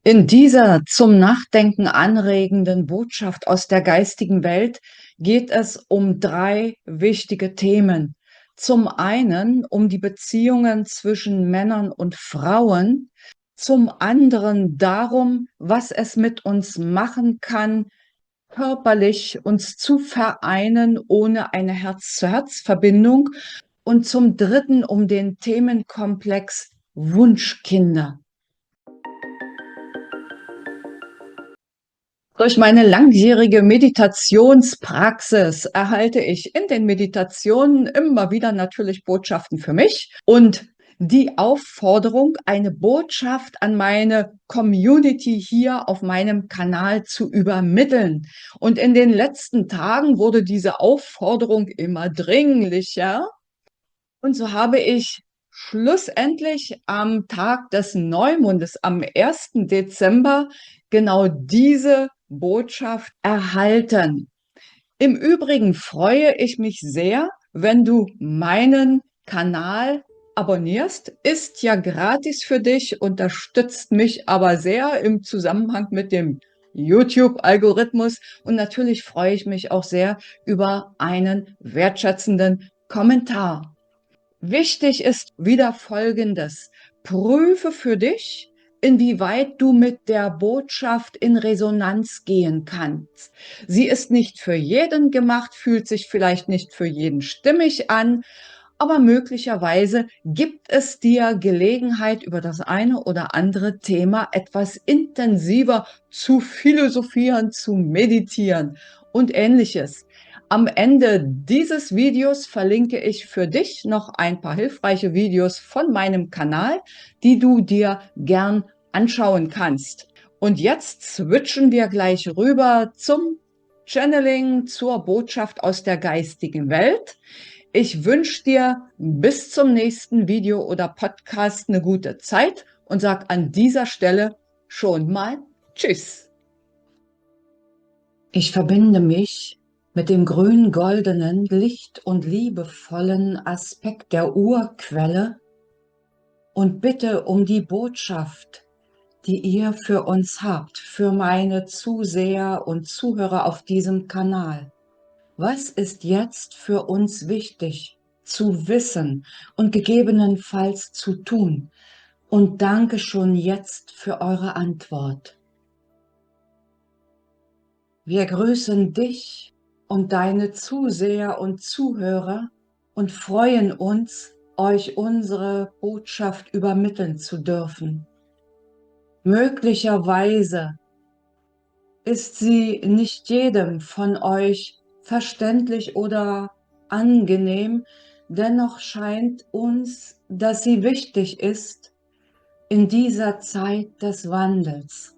In dieser zum Nachdenken anregenden Botschaft aus der geistigen Welt geht es um drei wichtige Themen. Zum einen um die Beziehungen zwischen Männern und Frauen, zum anderen darum, was es mit uns machen kann, körperlich uns zu vereinen ohne eine Herz-zu-Herz-Verbindung, und zum dritten um den Themenkomplex Wunschkinder. Durch meine langjährige Meditationspraxis erhalte ich in den Meditationen immer wieder natürlich Botschaften für mich und die Aufforderung, eine Botschaft an meine Community hier auf meinem Kanal zu übermitteln. Und in den letzten Tagen wurde diese Aufforderung immer dringlicher. Und so habe ich schlussendlich am Tag des Neumondes, am 1. Dezember, genau diese Botschaft erhalten. Im Übrigen freue ich mich sehr, wenn du meinen Kanal abonnierst. Ist ja gratis für dich, unterstützt mich aber sehr im Zusammenhang mit dem YouTube-Algorithmus. Und natürlich freue ich mich auch sehr über einen wertschätzenden Kommentar. Wichtig ist wieder Folgendes: Prüfe für dich, inwieweit du mit der Botschaft in Resonanz gehen kannst. Sie ist nicht für jeden gemacht, fühlt sich vielleicht nicht für jeden stimmig an, aber möglicherweise gibt es dir Gelegenheit, über das eine oder andere Thema etwas intensiver zu philosophieren, zu meditieren und Ähnliches. Am Ende dieses Videos verlinke ich für dich noch ein paar hilfreiche Videos von meinem Kanal, die du dir gern anschauen kannst. Und jetzt switchen wir gleich rüber zum Channeling, zur Botschaft aus der geistigen Welt. Ich wünsche dir bis zum nächsten Video oder Podcast eine gute Zeit und sage an dieser Stelle schon mal Tschüss. Ich verbinde mich mit dem grün-goldenen, licht- und liebevollen Aspekt der Urquelle und bitte um die Botschaft, die ihr für uns habt, für meine Zuseher und Zuhörer auf diesem Kanal. Was ist jetzt für uns wichtig zu wissen und gegebenenfalls zu tun? Und danke schon jetzt für eure Antwort. Wir grüßen dich und deine Zuseher und Zuhörer und freuen uns, euch unsere Botschaft übermitteln zu dürfen. Möglicherweise ist sie nicht jedem von euch verständlich oder angenehm, dennoch scheint uns, dass sie wichtig ist in dieser Zeit des Wandels.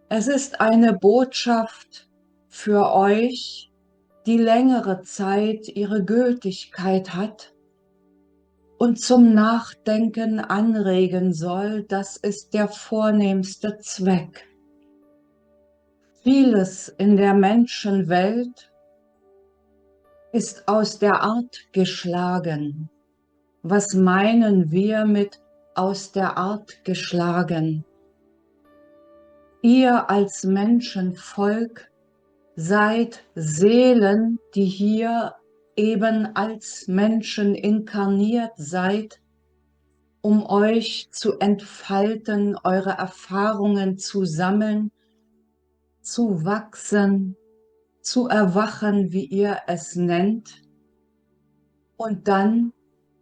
Es ist eine Botschaft für euch, die längere Zeit ihre Gültigkeit hat und zum Nachdenken anregen soll. Das ist der vornehmste Zweck. Vieles in der Menschenwelt ist aus der Art geschlagen. Was meinen wir mit aus der Art geschlagen? Ihr als Menschenvolk seid Seelen, die hier eben als Menschen inkarniert seid, um euch zu entfalten, eure Erfahrungen zu sammeln, zu wachsen, zu erwachen, wie ihr es nennt, und dann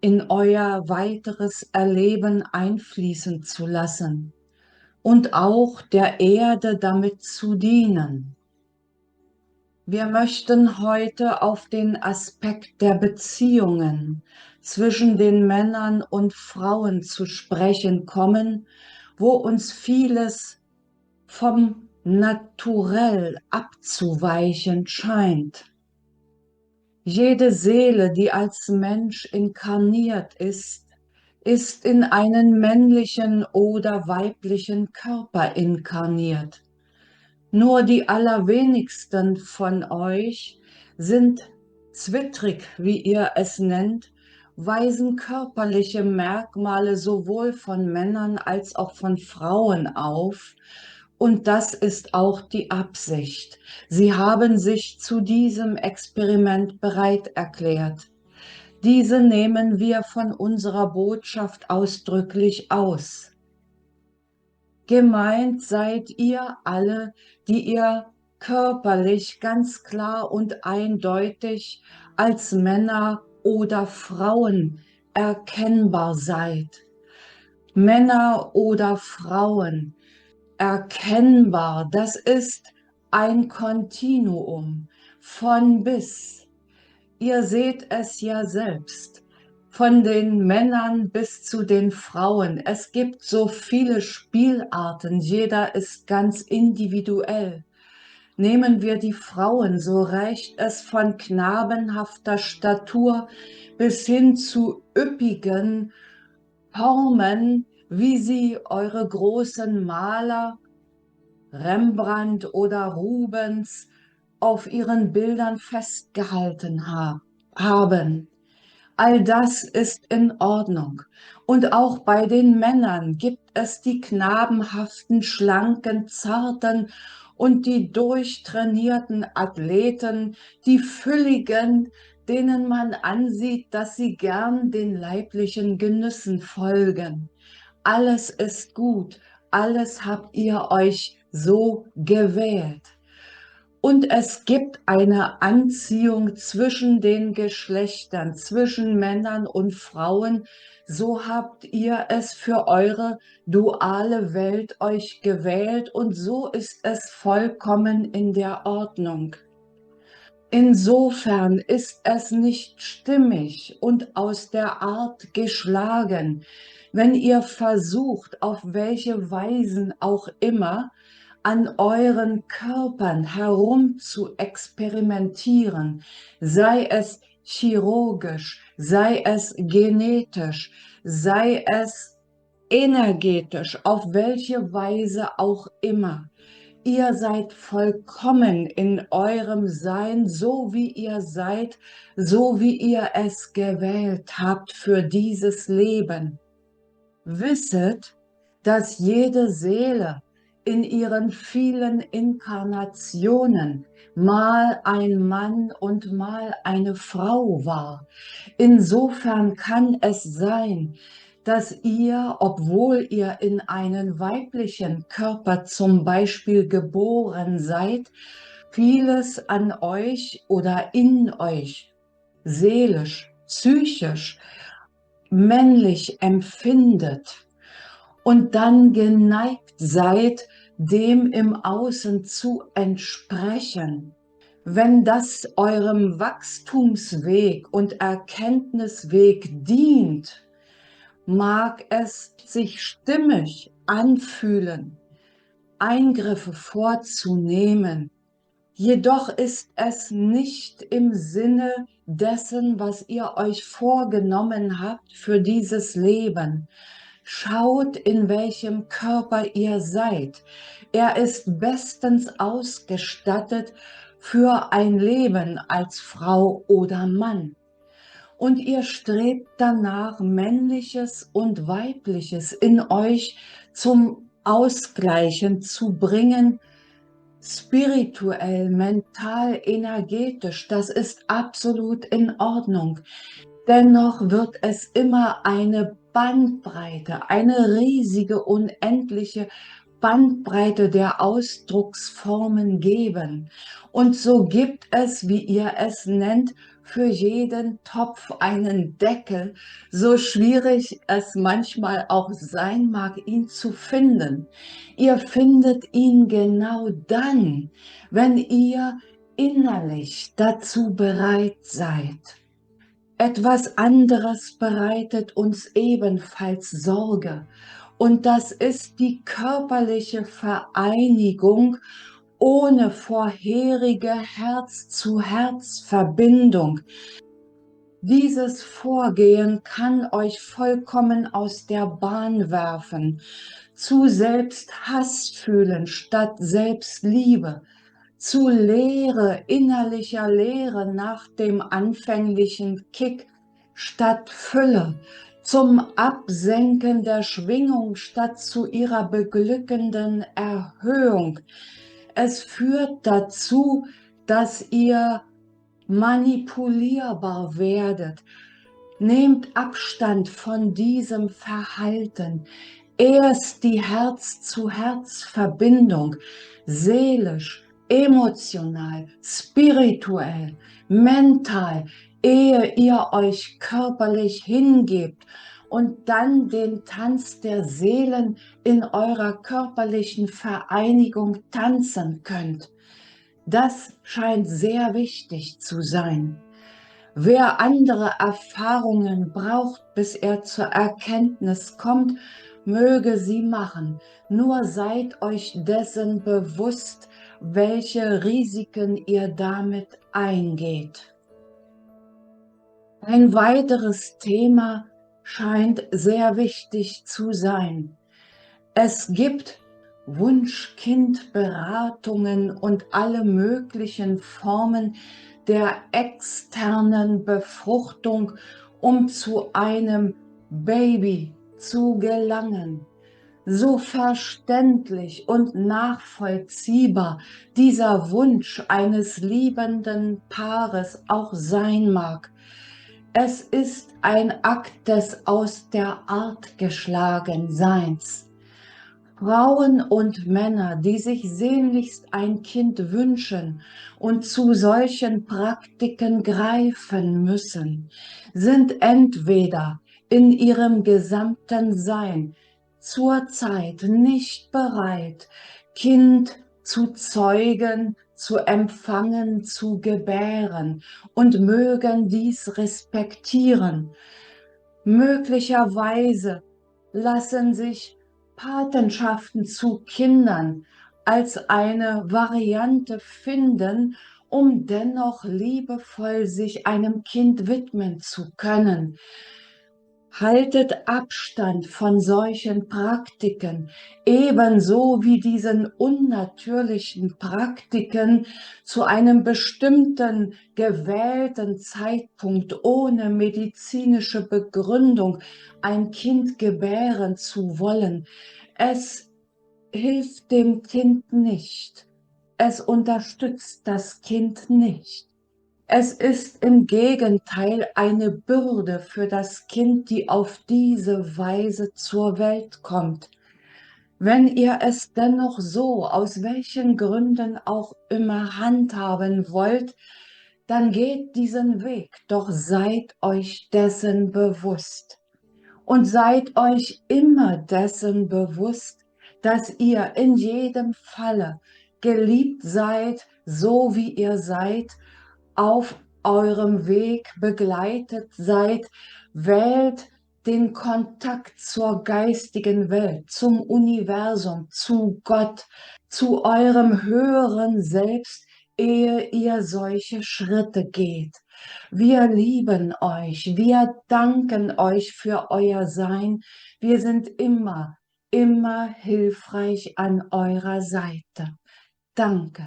in euer weiteres Erleben einfließen zu lassen und auch der Erde damit zu dienen. Wir möchten heute auf den Aspekt der Beziehungen zwischen den Männern und Frauen zu sprechen kommen, wo uns vieles vom Naturell abzuweichen scheint. Jede Seele, die als Mensch inkarniert ist in einen männlichen oder weiblichen Körper inkarniert. Nur die allerwenigsten von euch sind zwittrig, wie ihr es nennt, weisen körperliche Merkmale sowohl von Männern als auch von Frauen auf. Und das ist auch die Absicht. Sie haben sich zu diesem Experiment bereit erklärt. Diese nehmen wir von unserer Botschaft ausdrücklich aus. Gemeint seid ihr alle, die ihr körperlich ganz klar und eindeutig als Männer oder Frauen erkennbar seid. Männer oder Frauen erkennbar, das ist ein Kontinuum von bis. Ihr seht es ja selbst, von den Männern bis zu den Frauen. Es gibt so viele Spielarten, jeder ist ganz individuell. Nehmen wir die Frauen, so reicht es von knabenhafter Statur bis hin zu üppigen Formen, wie sie eure großen Maler, Rembrandt oder Rubens, auf ihren Bildern festgehalten haben. All das ist in Ordnung. Und auch bei den Männern gibt es die knabenhaften, schlanken, zarten und die durchtrainierten Athleten, die fülligen, denen man ansieht, dass sie gern den leiblichen Genüssen folgen. Alles ist gut, alles habt ihr euch so gewählt. Und es gibt eine Anziehung zwischen den Geschlechtern, zwischen Männern und Frauen. So habt ihr es für eure duale Welt euch gewählt und so ist es vollkommen in der Ordnung. Insofern ist es nicht stimmig und aus der Art geschlagen, wenn ihr versucht, auf welche Weisen auch immer, an euren Körpern herum zu experimentieren, sei es chirurgisch, sei es genetisch, sei es energetisch, auf welche Weise auch immer. Ihr seid vollkommen in eurem Sein, so wie ihr seid, so wie ihr es gewählt habt für dieses Leben. Wisset, dass jede Seele in ihren vielen Inkarnationen mal ein Mann und mal eine Frau war. Insofern kann es sein, dass ihr, obwohl ihr in einen weiblichen Körper zum Beispiel geboren seid, vieles an euch oder in euch seelisch, psychisch, männlich empfindet und dann geneigt seid, dem im Außen zu entsprechen. Wenn das eurem Wachstumsweg und Erkenntnisweg dient, mag es sich stimmig anfühlen, Eingriffe vorzunehmen. Jedoch ist es nicht im Sinne dessen, was ihr euch vorgenommen habt für dieses Leben. Schaut, in welchem Körper ihr seid. Er ist bestens ausgestattet für ein Leben als Frau oder Mann. Und ihr strebt danach, Männliches und Weibliches in euch zum Ausgleichen zu bringen, spirituell, mental, energetisch. Das ist absolut in Ordnung. Dennoch wird es immer eine Bandbreite, eine riesige, unendliche Bandbreite der Ausdrucksformen geben. Und so gibt es, wie ihr es nennt, für jeden Topf einen Deckel, so schwierig es manchmal auch sein mag, ihn zu finden. Ihr findet ihn genau dann, wenn ihr innerlich dazu bereit seid. Etwas anderes bereitet uns ebenfalls Sorge, und das ist die körperliche Vereinigung ohne vorherige Herz-zu-Herz-Verbindung. Dieses Vorgehen kann euch vollkommen aus der Bahn werfen, zu Selbsthass fühlen statt Selbstliebe, zu Leere, innerlicher Leere nach dem anfänglichen Kick statt Fülle, zum Absenken der Schwingung statt zu ihrer beglückenden Erhöhung. Es führt dazu, dass ihr manipulierbar werdet. Nehmt Abstand von diesem Verhalten. Erst die Herz-zu-Herz-Verbindung, seelisch, emotional, spirituell, mental, ehe ihr euch körperlich hingebt und dann den Tanz der Seelen in eurer körperlichen Vereinigung tanzen könnt. Das scheint sehr wichtig zu sein. Wer andere Erfahrungen braucht, bis er zur Erkenntnis kommt, möge sie machen. Nur seid euch dessen bewusst, welche Risiken ihr damit eingeht. Ein weiteres Thema scheint sehr wichtig zu sein. Es gibt Wunschkindberatungen und alle möglichen Formen der externen Befruchtung, um zu einem Baby zu gelangen. So verständlich und nachvollziehbar dieser Wunsch eines liebenden Paares auch sein mag. Es ist ein Akt des aus der Art geschlagen Seins. Frauen und Männer, die sich sehnlichst ein Kind wünschen und zu solchen Praktiken greifen müssen, sind entweder in ihrem gesamten Sein zurzeit nicht bereit, Kind zu zeugen, zu empfangen, zu gebären und mögen dies respektieren. Möglicherweise lassen sich Patenschaften zu Kindern als eine Variante finden, um dennoch liebevoll sich einem Kind widmen zu können. Haltet Abstand von solchen Praktiken, ebenso wie diesen unnatürlichen Praktiken zu einem bestimmten gewählten Zeitpunkt ohne medizinische Begründung ein Kind gebären zu wollen. Es hilft dem Kind nicht. Es unterstützt das Kind nicht. Es ist im Gegenteil eine Bürde für das Kind, die auf diese Weise zur Welt kommt. Wenn ihr es dennoch so, aus welchen Gründen auch immer handhaben wollt, dann geht diesen Weg, doch seid euch dessen bewusst. Und seid euch immer dessen bewusst, dass ihr in jedem Falle geliebt seid, so wie ihr seid, auf eurem Weg begleitet seid, wählt den Kontakt zur geistigen Welt, zum Universum, zu Gott, zu eurem höheren Selbst, ehe ihr solche Schritte geht. Wir lieben euch, wir danken euch für euer Sein, wir sind immer hilfreich an eurer Seite. Danke.